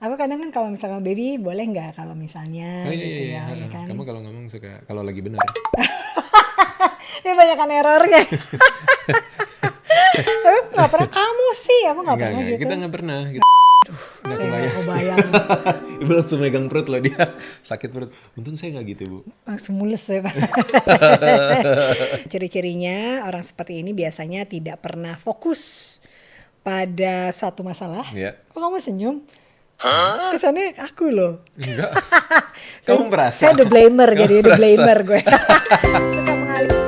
Aku kadang kan kalau misalnya baby boleh nggak kalau misalnya Oh iya gitu iya iya. ya, ya Heeh. kan? Kamu kalau ngomong suka kalau lagi benar. Ini banyak kan errornya. Tapi aku nggak pernah kamu sih, aku nggak pernah Enggak. gitu. Kita nggak pernah gitu. Nggak Saya nggak kebayang sih. kebayang. Ibu langsung megang perut loh dia. Sakit perut. Untung saya nggak gitu, Bu. Langsung mulus ya Pak. Ciri-cirinya orang seperti ini biasanya tidak pernah fokus pada suatu masalah. Ya. Kok kamu senyum? Kesannya aku loh. Enggak. Saya, Kamu merasa? saya the blamer, Kamu jadi the merasa? blamer gue. Suka mengalih.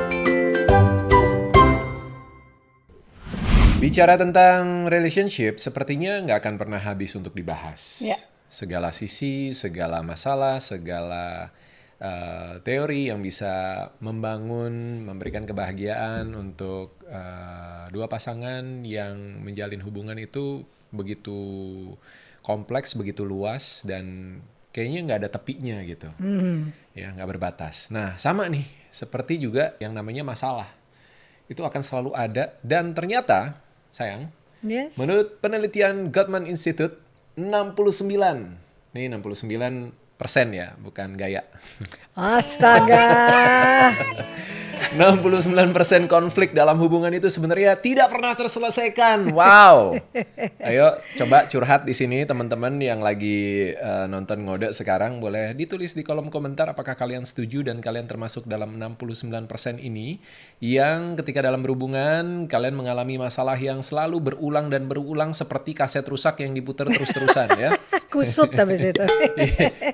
Bicara tentang relationship, sepertinya nggak akan pernah habis untuk dibahas. Ya. Segala sisi, segala masalah, segala teori yang bisa membangun, memberikan kebahagiaan untuk dua pasangan yang menjalin hubungan itu begitu kompleks, begitu luas, dan kayaknya nggak ada tepinya gitu. Ya, nggak berbatas. Nah, sama nih, seperti juga yang namanya masalah. Itu akan selalu ada, dan ternyata sayang, Yes. menurut penelitian Gottman Institute, 69. Nih 69% ya, bukan gaya. Astaga. 69% konflik dalam hubungan itu sebenarnya tidak pernah terselesaikan. Wow. Ayo coba curhat di sini teman-teman yang lagi nonton Ngode sekarang, boleh ditulis di kolom komentar apakah kalian setuju dan kalian termasuk dalam 69% ini yang ketika dalam berhubungan kalian mengalami masalah yang selalu berulang dan berulang seperti kaset rusak yang diputar terus-terusan ya. Kusut habis itu.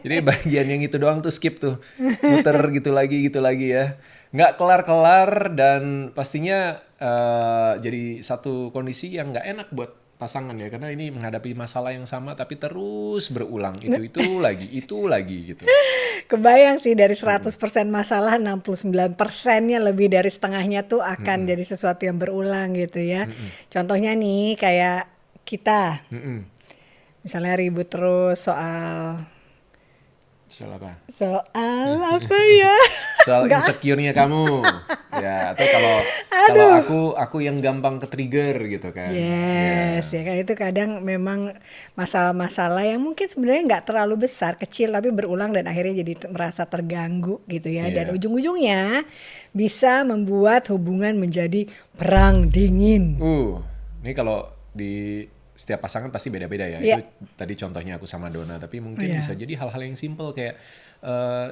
Jadi bagian yang itu doang tuh skip tuh. Muter gitu lagi ya. Nggak kelar-kelar dan pastinya jadi satu kondisi yang nggak enak buat pasangan ya. Karena ini menghadapi masalah yang sama tapi terus berulang. Itu lagi gitu. Kebayang sih dari 100% masalah 69%-nya lebih dari setengahnya tuh akan jadi sesuatu yang berulang gitu ya. Contohnya nih kayak kita misalnya ribut terus soal Soal apa? apa ya? Soal Enggak. insecure-nya kamu. Ya, atau kalau aku yang gampang ke-trigger gitu kan. Yes, ya kan itu kadang memang masalah-masalah yang mungkin sebenarnya nggak terlalu besar, kecil tapi berulang dan akhirnya jadi merasa terganggu gitu ya. Dan Iya. ujung-ujungnya bisa membuat hubungan menjadi perang dingin. Ini kalau di setiap pasangan pasti beda-beda ya. Iya. Itu tadi contohnya aku sama Donna, tapi mungkin Iya. bisa jadi hal-hal yang simple kayak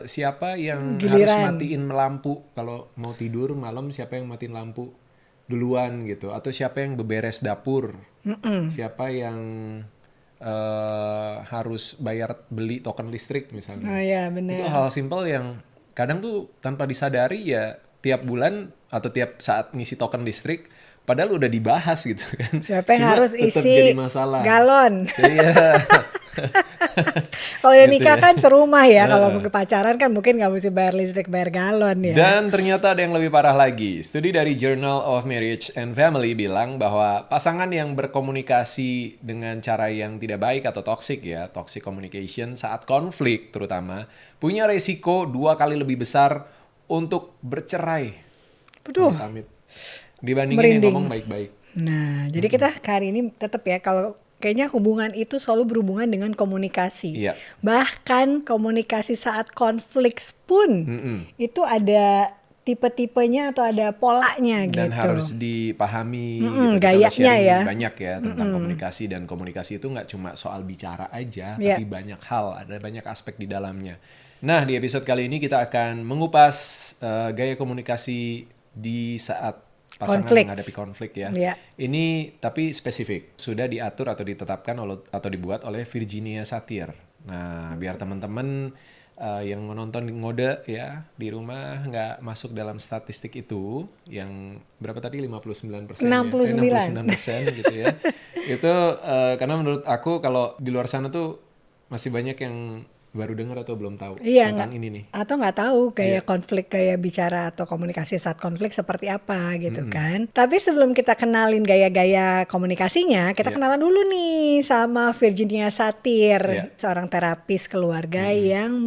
siapa yang harus Giliran. matiin lampu kalau mau tidur malam, siapa yang matiin lampu duluan gitu, atau siapa yang beberes dapur, siapa yang harus beli token listrik misalnya. Oh ya Itu benar. hal simple yang kadang tuh tanpa disadari ya tiap bulan atau tiap saat ngisi token listrik padahal udah dibahas gitu kan. Siapa yang Cuma harus tetap isi jadi masalah. galon? Iya. Kalau udah Gitu nikah ya. kan serumah ya. Kalau mau ke pacaran kan mungkin nggak mesti bayar listrik, bayar galon ya. Dan ternyata ada yang lebih parah lagi. Studi dari Journal of Marriage and Family bilang bahwa pasangan yang berkomunikasi dengan cara yang tidak baik atau toxic ya, toxic communication saat konflik terutama, punya resiko 2 kali lebih besar untuk bercerai. Waduh, Amit-amit. Dibandingin yang merinding. ngomong baik-baik. Nah, jadi kita hari ini tetap ya kalau kayaknya hubungan itu selalu berhubungan dengan komunikasi. Iya. Bahkan komunikasi saat konflik pun itu ada tipe-tipenya atau ada polanya Dan gitu. harus dipahami gitu. Kita udah gayanya sharing ya. banyak ya tentang komunikasi, dan komunikasi itu nggak cuma soal bicara aja, Iya. tapi banyak hal, ada banyak aspek di dalamnya. Nah, di episode kali ini kita akan mengupas gaya komunikasi di saat pasangan Konflik. menghadapi konflik ya. Iya. Ini tapi spesifik, sudah diatur atau ditetapkan atau dibuat oleh Virginia Satir. Nah, biar teman-teman yang menonton Ngode ya di rumah nggak masuk dalam statistik itu yang berapa tadi 59% 69. 69% gitu ya. Itu karena menurut aku kalau di luar sana tuh masih banyak yang baru dengar atau belum tahu Iya, tentang ini nih. atau nggak tahu Iya. gaya konflik, gaya bicara atau komunikasi saat konflik seperti apa gitu kan. Tapi sebelum kita kenalin gaya-gaya komunikasinya, kita Iya. kenalan dulu nih sama Virginia Satir, Iya. seorang terapis keluarga yang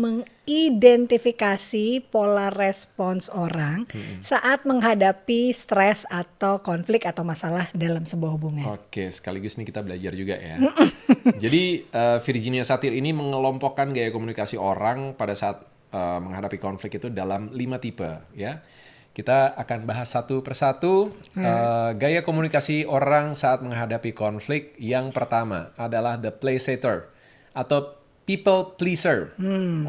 mengidentifikasi pola respons orang saat menghadapi stres atau konflik atau masalah dalam sebuah hubungan. Oke, sekaligus nih kita belajar juga ya. Jadi Virginia Satir ini mengelompokkan gaya komunikasi orang pada saat menghadapi konflik itu dalam 5 tipe ya. Kita akan bahas satu persatu. Gaya komunikasi orang saat menghadapi konflik. Yang pertama adalah the placesetter atau people pleaser.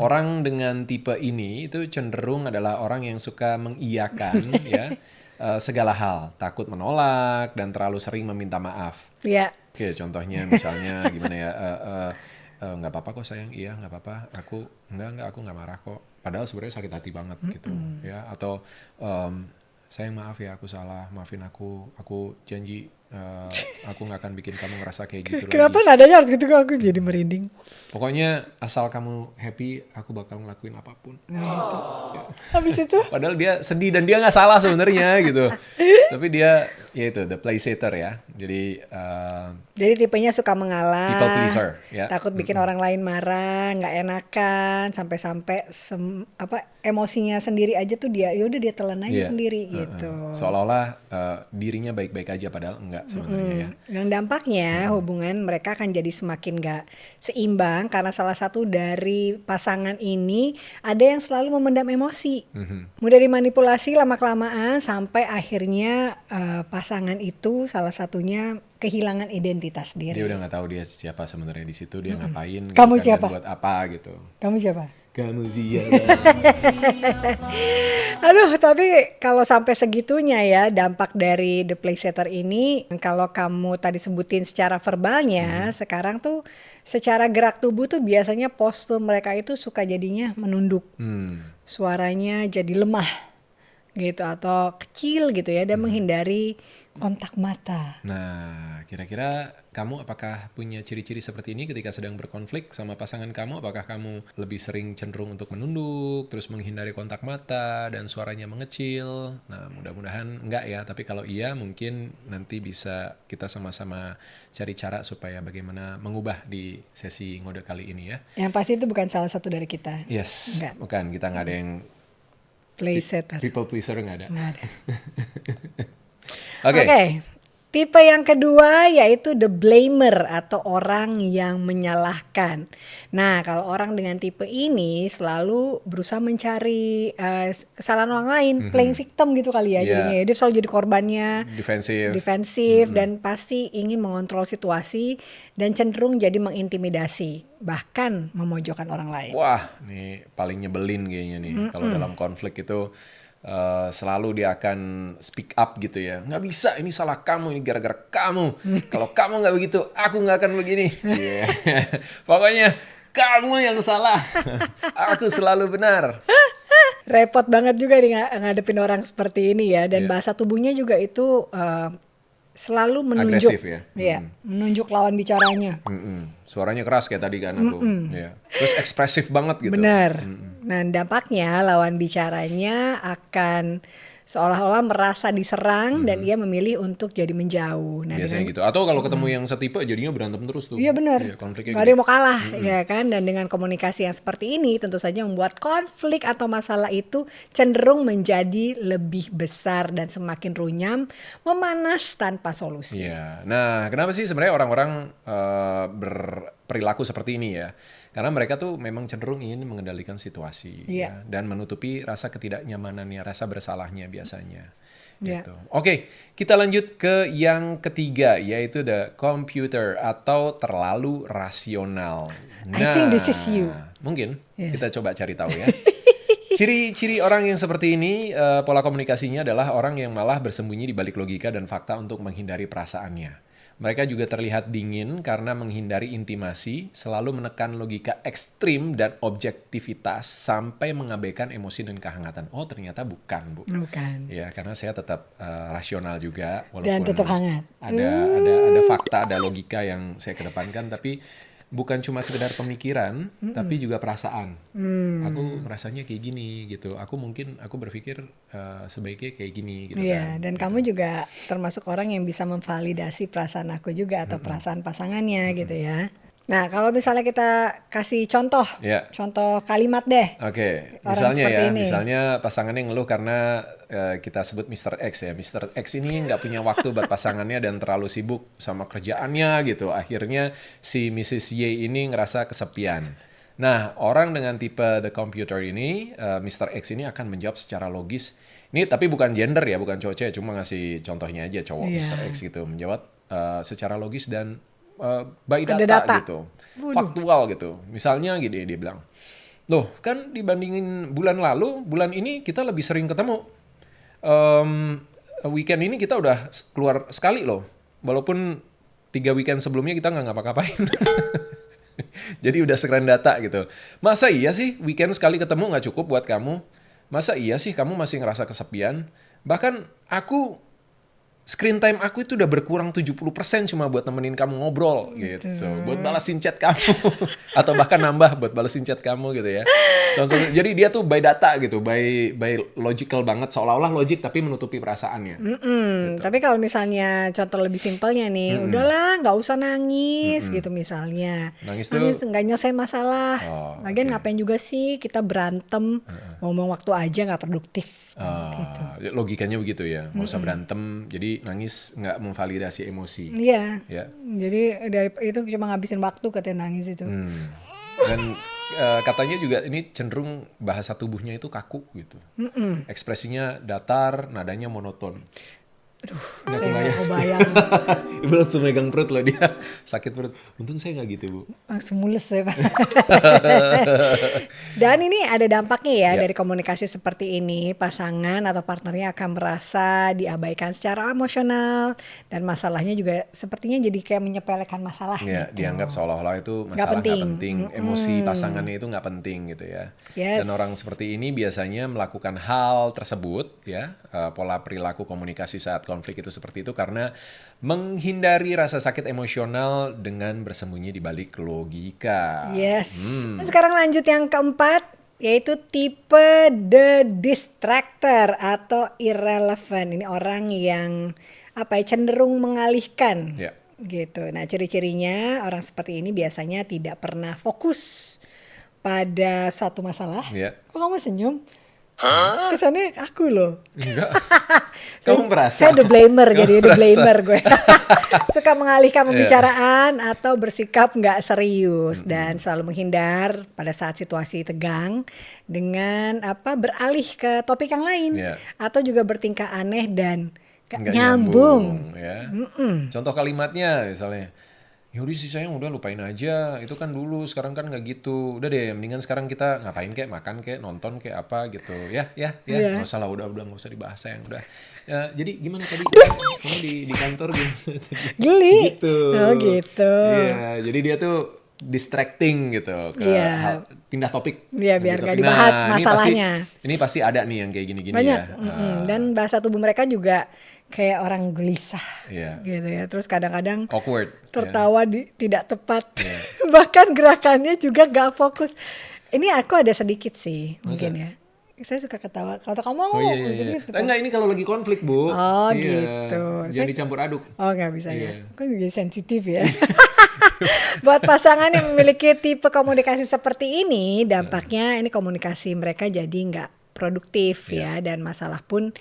Orang dengan tipe ini itu cenderung adalah orang yang suka mengiyakan ya segala hal, takut menolak dan terlalu sering meminta maaf. Ya. Oke, contohnya misalnya gimana ya? Nggak apa-apa kok sayang, iya nggak apa-apa. Aku nggak marah kok. Padahal sebenarnya sakit hati banget gitu, ya. Atau sayang maaf ya, aku salah, maafin aku janji aku nggak akan bikin kamu ngerasa kayak gitu lagi. Kenapa nadanya harus gitu kok, aku jadi merinding. Pokoknya asal kamu happy, aku bakal ngelakuin apapun. Nah, gitu. Ya. Habis itu? Padahal dia sedih dan dia nggak salah sebenarnya gitu. Tapi dia ya itu the placesetter ya. Jadi tipenya suka mengalah, people pleaser, ya. Takut bikin orang lain marah, nggak enakan, sampai emosinya sendiri aja tuh dia telan aja sendiri gitu. Seolah-olah dirinya baik-baik aja padahal enggak sebenarnya ya. Dan dampaknya hubungan mereka akan jadi semakin gak seimbang karena salah satu dari pasangan ini ada yang selalu memendam emosi. Mudah dimanipulasi lama-kelamaan sampai akhirnya pasangan itu salah satunya kehilangan identitas diri. Dia udah nggak tahu dia siapa sebenarnya di situ, dia ngapain, Kamu gitu kan, siapa? dan buat apa gitu. Kamu siapa? Kamu siapa? Aduh, tapi kalau sampai segitunya ya dampak dari the placesetter ini, kalau kamu tadi sebutin secara verbalnya, sekarang tuh secara gerak tubuh tuh biasanya postur mereka itu suka jadinya menunduk. Suaranya jadi lemah gitu atau kecil gitu ya, dan menghindari kontak mata. Nah, kira-kira kamu apakah punya ciri-ciri seperti ini ketika sedang berkonflik sama pasangan kamu? Apakah kamu lebih sering cenderung untuk menunduk, terus menghindari kontak mata, dan suaranya mengecil? Nah, mudah-mudahan enggak ya. Tapi kalau iya, mungkin nanti bisa kita sama-sama cari cara supaya bagaimana mengubah di sesi ngode kali ini ya. Yang pasti itu bukan salah satu dari kita. Yes, Enggak. bukan. Kita nggak ada yang Placesetter. people pleaser, nggak ada. Nggak ada. Oke. Tipe yang kedua yaitu the blamer atau orang yang menyalahkan. Nah, kalau orang dengan tipe ini selalu berusaha mencari kesalahan orang lain, playing victim gitu kali ya jadinya. Dia selalu jadi korbannya, defensif dan pasti ingin mengontrol situasi dan cenderung jadi mengintimidasi, bahkan memojokkan orang lain. Wah, nih paling nyebelin kayaknya nih. Kalau dalam konflik itu selalu dia akan speak up gitu ya. Nggak bisa, ini salah kamu, ini gara-gara kamu. Kalau kamu nggak begitu, aku nggak akan begini. Pokoknya kamu yang salah. Aku selalu benar. Repot banget juga nih ngadepin orang seperti ini ya. Dan bahasa tubuhnya juga itu selalu menunjuk. Agresif ya. Iya, menunjuk lawan bicaranya. Suaranya keras kayak tadi kan aku. Ya. Terus ekspresif banget gitu. Benar. Nah, dampaknya lawan bicaranya akan seolah-olah merasa diserang dan ia memilih untuk jadi menjauh. Nah, biasanya gitu. Atau kalau ketemu yang setipe jadinya berantem terus tuh. Iya benar. Iya, konfliknya gak ada yang mau kalah ya kan. Dan dengan komunikasi yang seperti ini tentu saja membuat konflik atau masalah itu cenderung menjadi lebih besar dan semakin runyam, memanas tanpa solusi. Iya. Nah, kenapa sih sebenarnya orang-orang berperilaku seperti ini ya? Karena mereka tuh memang cenderung ingin mengendalikan situasi ya, dan menutupi rasa ketidaknyamanannya, rasa bersalahnya biasanya. Gitu. Oke, kita lanjut ke yang ketiga, yaitu the computer atau terlalu rasional. I think this is you. Mungkin kita coba cari tahu ya. Ciri-ciri orang yang seperti ini, pola komunikasinya adalah orang yang malah bersembunyi di balik logika dan fakta untuk menghindari perasaannya. Mereka juga terlihat dingin karena menghindari intimasi, selalu menekan logika ekstrim dan objektivitas sampai mengabaikan emosi dan kehangatan. Oh, ternyata bukan, Bu. Bukan. Ya, karena saya tetap rasional juga, walaupun dan tetap hangat. Ada fakta, ada logika yang saya kedepankan, tapi bukan cuma sekedar pemikiran, tapi juga perasaan. Aku rasanya kayak gini gitu. Aku berpikir sebaiknya kayak gini gitu kan. Dan kamu juga termasuk orang yang bisa memvalidasi perasaan aku juga atau perasaan pasangannya gitu ya. Nah, kalau misalnya kita kasih contoh, Ya. contoh kalimat deh. Oke, Orang misalnya seperti ya, ini. misalnya pasangannya ngeluh karena kita sebut Mr. X ya. Mr. X ini nggak punya waktu buat pasangannya dan terlalu sibuk sama kerjaannya gitu. Akhirnya si Mrs. Y ini ngerasa kesepian. Nah, orang dengan tipe The Computer ini, Mr. X ini akan menjawab secara logis. Ini tapi bukan gender ya, bukan cowok cewek, cuma ngasih contohnya aja cowok Mr. Iya. X gitu. Menjawab secara logis dan by Ada data data. gitu. Waduh. Faktual gitu. Misalnya gini, dia bilang, loh, kan dibandingin bulan lalu, bulan ini kita lebih sering ketemu. Weekend ini kita udah keluar sekali loh. Walaupun 3 weekend sebelumnya kita nggak ngapa-ngapain. Jadi udah sekeren data gitu. Masa iya sih weekend sekali ketemu nggak cukup buat kamu? Masa iya sih kamu masih ngerasa kesepian? Bahkan aku screen time aku itu udah berkurang 70% cuma buat nemenin kamu ngobrol gitu. Buat balasin chat kamu. Atau bahkan nambah buat balasin chat kamu gitu ya. Contohnya, jadi dia tuh by data gitu, by logical banget. Seolah-olah logik tapi menutupi perasaannya. Tapi kalau misalnya contoh lebih simpelnya nih, udahlah nggak usah nangis gitu misalnya. Nangis Nangis tuh, nggak nyelesain masalah. oh, Lagian oke. ngapain juga sih kita berantem, ngomong waktu aja nggak produktif. Gitu. Logikanya begitu ya, nggak usah berantem. Jadi nangis nggak memvalidasi emosi. Iya. Ya. Jadi dari itu cuma ngabisin waktu katanya nangis itu. Dan katanya juga ini cenderung bahasa tubuhnya itu kaku gitu. Ekspresinya datar, nadanya monoton. Saya nggak kebayang. Ibu langsung megang perut loh, dia sakit perut. Untung saya nggak gitu, Bu. Langsung mules ya Pak. Dan ini ada dampaknya ya Ya. dari komunikasi seperti ini. Pasangan atau partnernya akan merasa diabaikan secara emosional. Dan masalahnya juga sepertinya jadi kayak menyepelekan masalah Ya, gitu. dianggap seolah-olah itu Nggak masalah nggak penting. penting. Emosi pasangannya itu nggak penting gitu ya. Yes. Dan orang seperti ini biasanya melakukan hal tersebut ya, pola perilaku komunikasi saat konflik itu seperti itu karena menghindari rasa sakit emosional dengan bersembunyi di balik logika. Yes. Dan sekarang lanjut yang keempat, yaitu tipe the distractor atau irrelevant. Ini orang yang cenderung mengalihkan. Ya. Gitu. Nah, ciri-cirinya orang seperti ini biasanya tidak pernah fokus pada suatu masalah. Ya. Kok kamu senyum? Kesannya aku loh. Enggak. Kamu merasa? Saya the blamer, jadi the merasa? blamer gue. Suka mengalihkan pembicaraan atau bersikap nggak serius dan selalu menghindar pada saat situasi tegang dengan beralih ke topik yang lain Iya. atau juga bertingkah aneh dan gak Nggak nyambung. ya. Contoh kalimatnya misalnya, yaudah sih sayang udah lupain aja, itu kan dulu, sekarang kan nggak gitu, udah deh mendingan sekarang kita ngapain kek, makan kek, nonton kek apa gitu, ya Iya. nggak usah lah, udah nggak usah dibahas sayang, udah. Ya, jadi gimana tadi kamu di kantor gimana? Geli. Gitu. Oh gitu. Iya, jadi dia tuh distracting gitu ke Iya. pindah topik. Iya, biar Gitu. nggak dibahas Nah, masalahnya. Ini pasti ada nih yang kayak gini-gini Banyak. ya. Dan bahasa tubuh mereka juga kayak orang gelisah. Iya. Gitu ya. Terus kadang-kadang Awkward. ya. tertawa tidak tepat. Bahkan gerakannya juga gak fokus. Ini aku ada sedikit sih mungkin ya. Saya suka ketawa. Kalau kamu Oh iya. gitu. Enggak, ini kalau lagi konflik, Bu. Oh, Iya. gitu. Jangan dicampur aduk. Oh nggak bisa Iya. ya. Kok jadi sensitif ya. Buat pasangan yang memiliki tipe komunikasi seperti ini, dampaknya ini komunikasi mereka jadi nggak produktif ya, dan masalah pun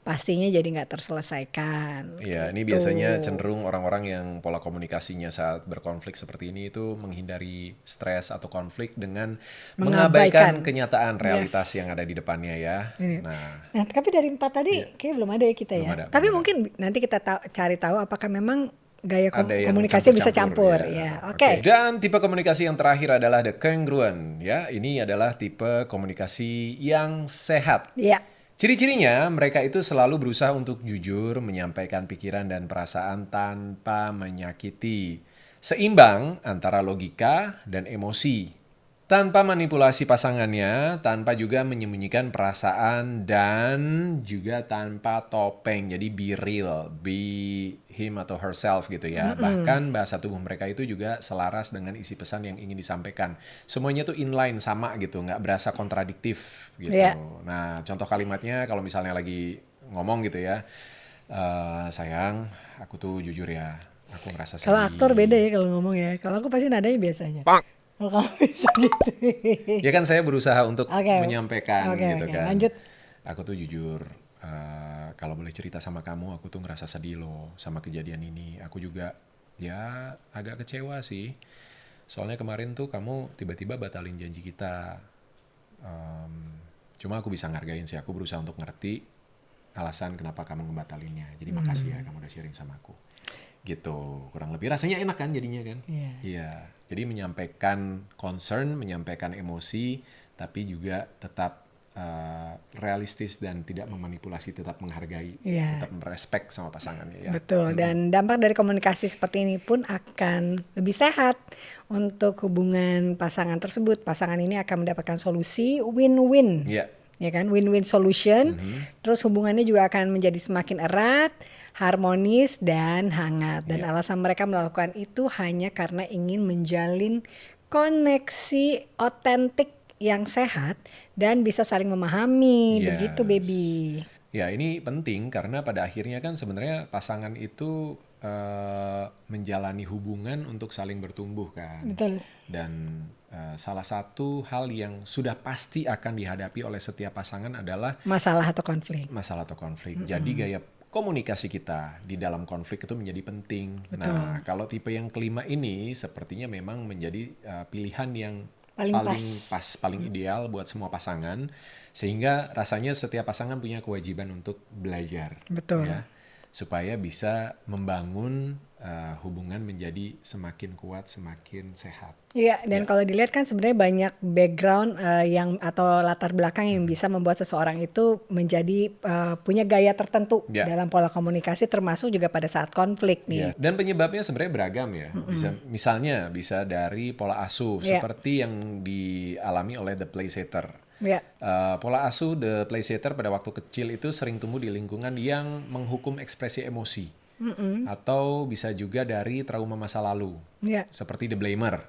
pastinya jadi nggak terselesaikan. Iya, ini Gitu. biasanya cenderung orang-orang yang pola komunikasinya saat berkonflik seperti ini itu menghindari stres atau konflik dengan Mengabaikan. mengabaikan kenyataan realitas yang ada di depannya ya. Ini. Nah, Nah, tapi dari 4 tadi kayak belum ada ya kita Belum ya. ada, Tapi belum mungkin nanti kita cari tahu apakah memang gaya ada yang komunikasi bisa campur ya. Oke. Dan tipe komunikasi yang terakhir adalah the congruent ya. Ini adalah tipe komunikasi yang sehat. Iya. Ciri-cirinya, mereka itu selalu berusaha untuk jujur, menyampaikan pikiran dan perasaan tanpa menyakiti. Seimbang antara logika dan emosi. Tanpa manipulasi pasangannya, tanpa juga menyembunyikan perasaan, dan juga tanpa topeng. Jadi be real, be him atau herself gitu ya. Bahkan bahasa tubuh mereka itu juga selaras dengan isi pesan yang ingin disampaikan. Semuanya tuh inline, sama gitu, nggak berasa kontradiktif gitu. Iya. Nah, contoh kalimatnya kalau misalnya lagi ngomong gitu ya, sayang, aku tuh jujur ya, aku ngerasa Kalau aktor sedih. beda ya kalau ngomong ya. Kalau aku pasti nadanya biasanya. Kalau kamu bisa gitu. Ya kan saya berusaha untuk Oke. menyampaikan Oke, gitu oke. kan. Lanjut. Aku tuh jujur, kalau boleh cerita sama kamu, aku tuh ngerasa sedih loh sama kejadian ini. Aku juga ya agak kecewa sih. Soalnya kemarin tuh kamu tiba-tiba batalin janji kita. Cuma aku bisa ngargain sih, aku berusaha untuk ngerti alasan kenapa kamu ngebatalinnya. Jadi makasih ya kamu udah sharing sama aku. Gitu, kurang lebih rasanya enak kan jadinya kan? Iya. Iya, jadi menyampaikan concern, menyampaikan emosi, tapi juga tetap realistis dan tidak memanipulasi, tetap menghargai, Iya. tetap merespek sama pasangannya ya. Betul, dan dampak dari komunikasi seperti ini pun akan lebih sehat untuk hubungan pasangan tersebut. Pasangan ini akan mendapatkan solusi win-win. Iya. Ya kan, win-win solution. Terus hubungannya juga akan menjadi semakin erat, harmonis dan hangat. Dan alasan mereka melakukan itu hanya karena ingin menjalin koneksi otentik yang sehat dan bisa saling memahami. Begitu, Yes. baby. Ya, ini penting karena pada akhirnya kan sebenarnya pasangan itu menjalani hubungan untuk saling bertumbuh kan. Betul. Dan salah satu hal yang sudah pasti akan dihadapi oleh setiap pasangan adalah Masalah atau konflik. masalah atau konflik. Jadi gaya komunikasi kita di dalam konflik itu menjadi penting. Nah, kalau tipe yang kelima ini sepertinya memang menjadi pilihan yang Paling paling ideal buat semua pasangan, sehingga rasanya setiap pasangan punya kewajiban untuk belajar, Betul. ya, supaya bisa membangun hubungan menjadi semakin kuat, semakin sehat. Iya, dan kalau dilihat kan sebenarnya banyak background yang atau latar belakang yang bisa membuat seseorang itu menjadi punya gaya tertentu dalam pola komunikasi, termasuk juga pada saat konflik nih. Dan penyebabnya sebenarnya beragam ya. Misalnya bisa dari pola asuh seperti yang dialami oleh the playsetter. Pola asuh the playsetter pada waktu kecil itu sering tumbuh di lingkungan yang menghukum ekspresi emosi. Atau bisa juga dari trauma masa lalu, seperti the blamer.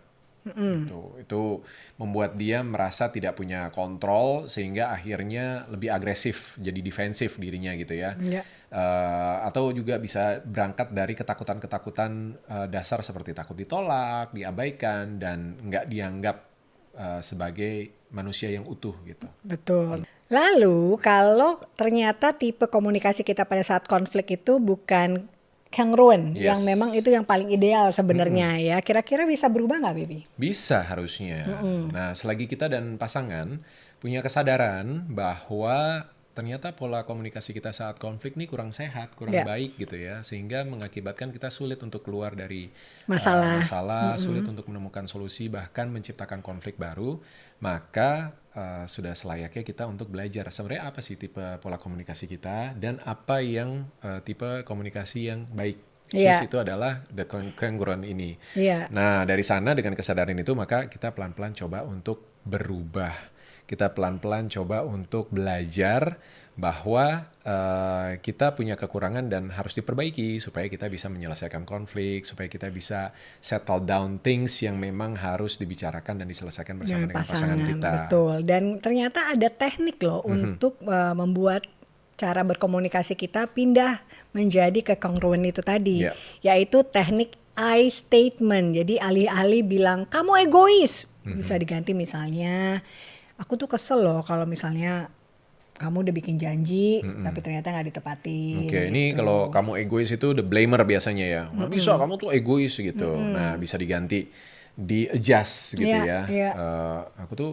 Itu membuat dia merasa tidak punya kontrol sehingga akhirnya lebih agresif, jadi defensif dirinya gitu ya. Atau juga bisa berangkat dari ketakutan-ketakutan dasar seperti takut ditolak, diabaikan, dan nggak dianggap sebagai manusia yang utuh gitu. Betul. Lalu kalau ternyata tipe komunikasi kita pada saat konflik itu bukan congruent, yang memang itu yang paling ideal sebenarnya ya. Kira-kira bisa berubah nggak, Baby? Bisa harusnya. Nah, selagi kita dan pasangan punya kesadaran bahwa ternyata pola komunikasi kita saat konflik ini kurang sehat, kurang baik gitu ya, sehingga mengakibatkan kita sulit untuk keluar dari masalah, sulit untuk menemukan solusi, bahkan menciptakan konflik baru, maka sudah selayaknya kita untuk belajar sebenarnya apa sih tipe pola komunikasi kita dan apa yang tipe komunikasi yang baik. Itu adalah the congruent ini. Nah, dari sana dengan kesadaran itu maka kita pelan-pelan coba untuk berubah. Kita pelan-pelan coba untuk belajar bahwa kita punya kekurangan dan harus diperbaiki supaya kita bisa menyelesaikan konflik, supaya kita bisa settle down things yang memang harus dibicarakan dan diselesaikan bersama dengan pasangan kita. Betul. Dan ternyata ada teknik loh untuk membuat cara berkomunikasi kita pindah menjadi kekongruent itu tadi, yaitu teknik I statement. Jadi alih-alih bilang kamu egois, bisa diganti misalnya, aku tuh kesel loh kalau misalnya kamu udah bikin janji tapi ternyata nggak ditepatin. Ini kalau kamu egois itu the blamer biasanya ya. Nggak bisa, kamu tuh egois gitu. Nah, bisa diganti, di adjust gitu ya. Aku tuh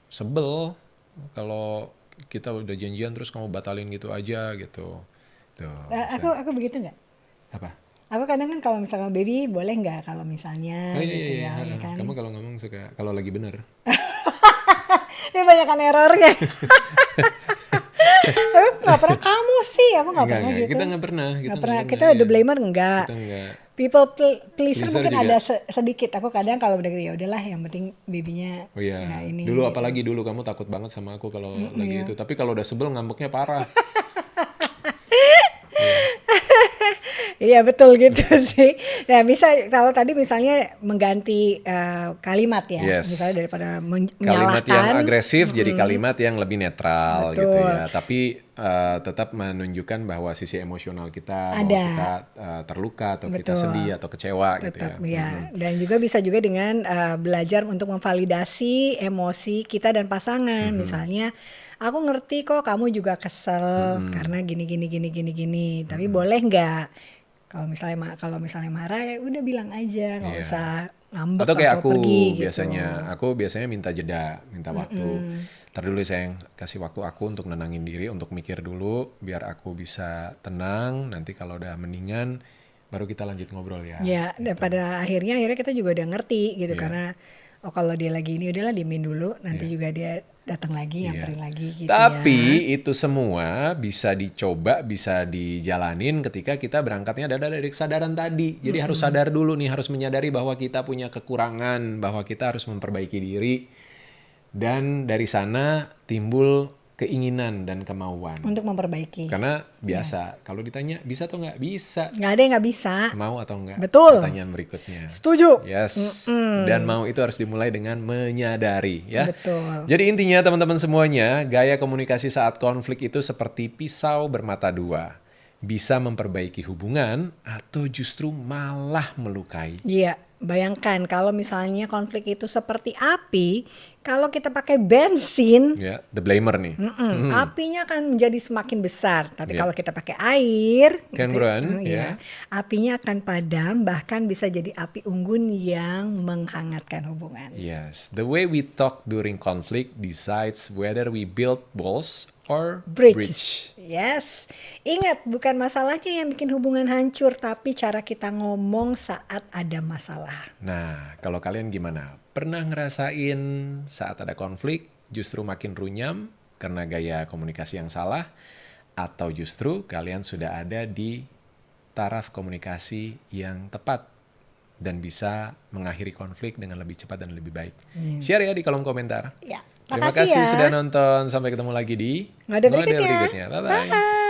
sebel kalau kita udah janjian terus kamu batalin gitu aja gitu. Tuh, aku begitu nggak? Apa? Aku kadang kan kalau misalnya baby boleh nggak kalau misalnya gitu ya kan? Kamu kalau ngomong suka kalau lagi bener. Ini banyakan errornya. Nggak pernah kamu sih, aku nggak pernah gitu. Kita nggak pernah. Kita the blamer enggak. People pleaser mungkin juga ada sedikit. Aku kadang kalau udah gitu ya udahlah, yang penting babynya nggak ini. Dulu apalagi dulu kamu takut banget sama aku kalau lagi itu. Tapi kalau udah sebel ngambeknya parah. Iya betul gitu sih. Nah bisa kalau tadi misalnya mengganti kalimat ya, misalnya daripada menyalahkan. Kalimat yang agresif jadi kalimat yang lebih netral gitu ya. Tapi tetap menunjukkan bahwa sisi emosional kita, bahwa Ada. kita terluka atau kita Betul. sedih atau kecewa gitu ya. Tetap ya. Dan juga bisa juga dengan belajar untuk memvalidasi emosi kita dan pasangan. Misalnya, aku ngerti kok kamu juga kesel karena gini gini gini gini gini. Tapi boleh nggak? Kalau misalnya marah ya udah bilang aja, nggak Iya. usah ngambek Atau kayak atau pergi gitu. aku biasanya minta jeda, minta waktu. Ntar dulu sayang, kasih waktu aku untuk nenangin diri, untuk mikir dulu, biar aku bisa tenang. Nanti kalau udah mendingan, baru kita lanjut ngobrol ya. Ya, dan pada akhirnya kita juga udah ngerti gitu Iya. karena kalau dia lagi ini udahlah diemin dulu, nanti juga dia datang lagi, Iya. nyamperin lagi gitu Tapi ya. itu semua bisa dicoba, bisa dijalanin ketika kita berangkatnya dari kesadaran tadi. Jadi harus sadar dulu nih, harus menyadari bahwa kita punya kekurangan, bahwa kita harus memperbaiki diri. Dan dari sana timbul keinginan dan kemauan. Untuk memperbaiki. Karena biasa, kalau ditanya bisa atau nggak? Bisa. Nggak ada yang nggak bisa. Mau atau nggak? Betul. Pertanyaan berikutnya. Setuju. Yes. Dan mau itu harus dimulai dengan menyadari ya. Betul. Jadi intinya teman-teman semuanya, gaya komunikasi saat konflik itu seperti pisau bermata dua. Bisa memperbaiki hubungan atau justru malah melukai. Iya, bayangkan kalau misalnya konflik itu seperti api, kalau kita pakai bensin, Ya, the blamer nih. apinya akan menjadi semakin besar. Tapi Iya. kalau kita pakai air, Can run, ya. apinya akan padam, bahkan bisa jadi api unggun yang menghangatkan hubungan. Yes, the way we talk during conflict decides whether we build walls or Bridges. bridge. Yes. Ingat, bukan masalahnya yang bikin hubungan hancur, tapi cara kita ngomong saat ada masalah. Nah, kalau kalian gimana? Pernah ngerasain saat ada konflik justru makin runyam karena gaya komunikasi yang salah? Atau justru kalian sudah ada di taraf komunikasi yang tepat dan bisa mengakhiri konflik dengan lebih cepat dan lebih baik? Share ya di kolom komentar. Ya. Terima Makasih kasih ya. sudah nonton. Sampai ketemu lagi di Ngode Ngode berikutnya. Bye-bye. Bye.